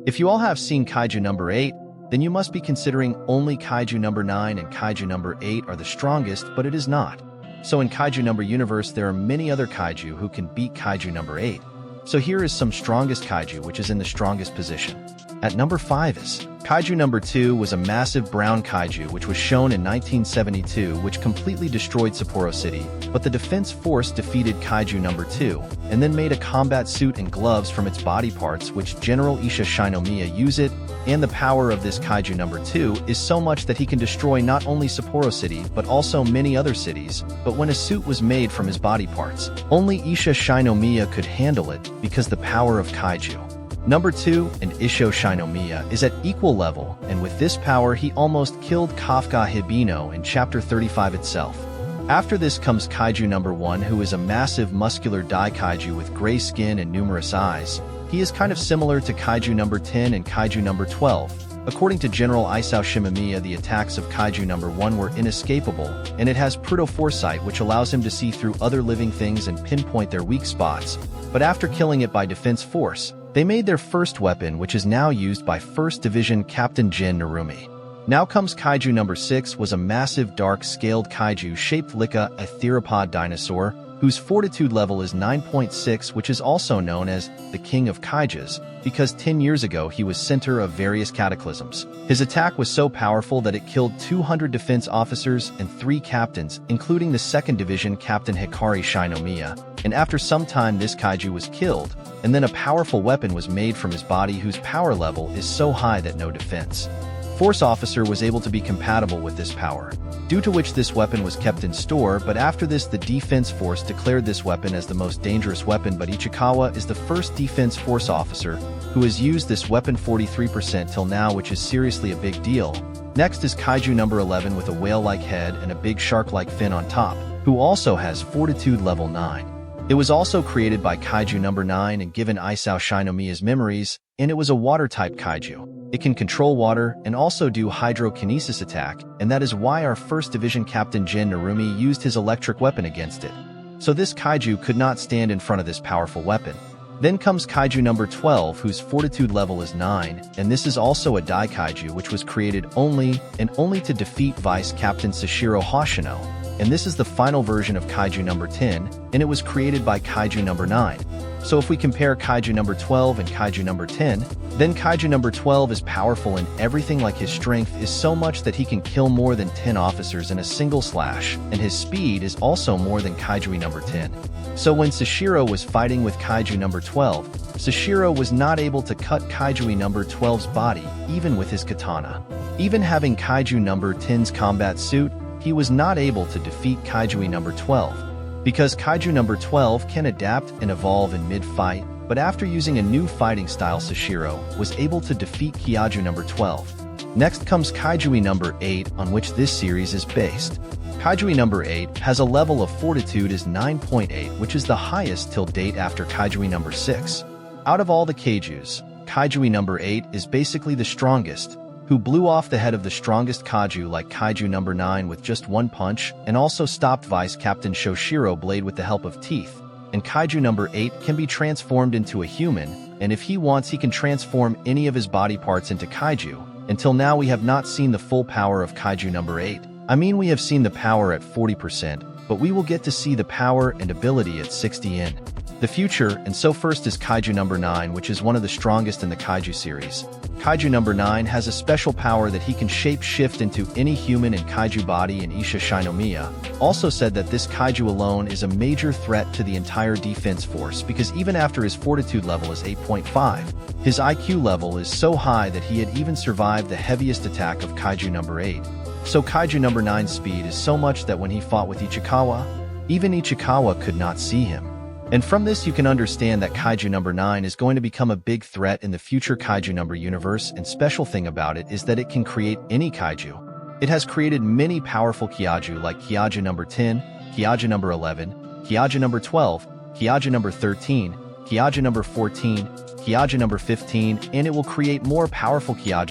If you all have seen Kaiju number 8, then you must be considering only Kaiju number 9 and Kaiju number 8 are the strongest, but it is not. So in Kaiju number universe, there are many other Kaiju who can beat Kaiju number 8. So here is some strongest Kaiju, which is in the strongest position. At number 5 is Kaiju number 2 was a massive brown Kaiju which was shown in 1972, which completely destroyed Sapporo City, but the defense force defeated Kaiju number 2, and then made a combat suit and gloves from its body parts which General Isha Shinomiya used it, and the power of this Kaiju number 2 is so much that he can destroy not only Sapporo City but also many other cities, but when a suit was made from his body parts, only Isha Shinomiya could handle it because the power of Kaiju. Number 2 and Isho Shinomiya is at equal level, and with this power he almost killed Kafka Hibino in chapter 35 itself. After this comes Kaiju number 1, who is a massive muscular Kaiju with gray skin and numerous eyes. He is kind of similar to Kaiju number 10 and Kaiju number 12. According to General Isao Shimomiya, the attacks of Kaiju number 1 were inescapable, and it has proto-foresight which allows him to see through other living things and pinpoint their weak spots. But after killing it by defense force, they made their first weapon, which is now used by 1st Division Captain Jin Narumi. Now comes Kaiju number 6, was a massive dark-scaled Kaiju shaped like a theropod dinosaur, whose fortitude level is 9.6, which is also known as the King of Kaijus, because 10 years ago he was center of various cataclysms. His attack was so powerful that it killed 200 defense officers and 3 captains, including the 2nd Division Captain Hikari Shinomiya, and after some time this Kaiju was killed, and then a powerful weapon was made from his body whose power level is so high that no defense force officer was able to be compatible with this power, due to which this weapon was kept in store. But after this, the defense force declared this weapon as the most dangerous weapon, but Ichikawa is the first defense force officer who has used this weapon 43% till now, which is seriously a big deal. Next is Kaiju number 11 with a whale-like head and a big shark-like fin on top, who also has fortitude level 9. It was also created by Kaiju number 9 and given Isao Shinomiya's memories, and it was a water-type Kaiju. It can control water and also do hydrokinesis attack, and that is why our 1st Division Captain Jin Narumi used his electric weapon against it. So this Kaiju could not stand in front of this powerful weapon. Then comes Kaiju number 12, whose fortitude level is 9, and this is also a Kaiju which was created only to defeat Vice Captain Sashiro Hoshino. And this is the final version of Kaiju number 10, and it was created by Kaiju number 9. So if we compare Kaiju number 12 and Kaiju number 10, then Kaiju number 12 is powerful in everything, like his strength is so much that he can kill more than 10 officers in a single slash, and his speed is also more than Kaiju number 10. So when Sashiro was fighting with Kaiju number 12, Sashiro was not able to cut Kaiju number 12's body, even with his katana. Even having Kaiju number 10's combat suit, he was not able to defeat Kaiju number 12, because Kaiju number 12 can adapt and evolve in mid-fight, but after using a new fighting style, Sashiro was able to defeat Kaiju number 12. Next comes Kaiju number 8, on which this series is based. Kaiju number 8 has a level of fortitude is 9.8, which is the highest till date after Kaiju number 6. Out of all the Kaijus, Kaiju number 8 is basically the strongest, who blew off the head of the strongest Kaiju like Kaiju number 9 with just one punch, and also stopped Vice Captain Shoshiro Blade with the help of teeth. And Kaiju number 8 can be transformed into a human, and if he wants he can transform any of his body parts into Kaiju. Until now we have not seen the full power of Kaiju number 8. I mean, we have seen the power at 40%, but we will get to see the power and ability at 60 in the future. And so first is Kaiju number 9, which is one of the strongest in the Kaiju series. Kaiju number 9 has a special power that he can shape-shift into any human and Kaiju body, and Isha Shinomiya also said that this Kaiju alone is a major threat to the entire defense force, because even after his fortitude level is 8.5, his IQ level is so high that he had even survived the heaviest attack of Kaiju number 8. So Kaiju number 9's speed is so much that when he fought with Ichikawa, even Ichikawa could not see him. And from this you can understand that Kaiju number 9 is going to become a big threat in the future Kaiju number universe, and special thing about it is that it can create any Kaiju. It has created many powerful Kaiju like Kaiju number 10, Kaiju number 11, Kaiju number 12, Kaiju number 13, Kaiju number 14, Kaiju number 15, and it will create more powerful Kaiju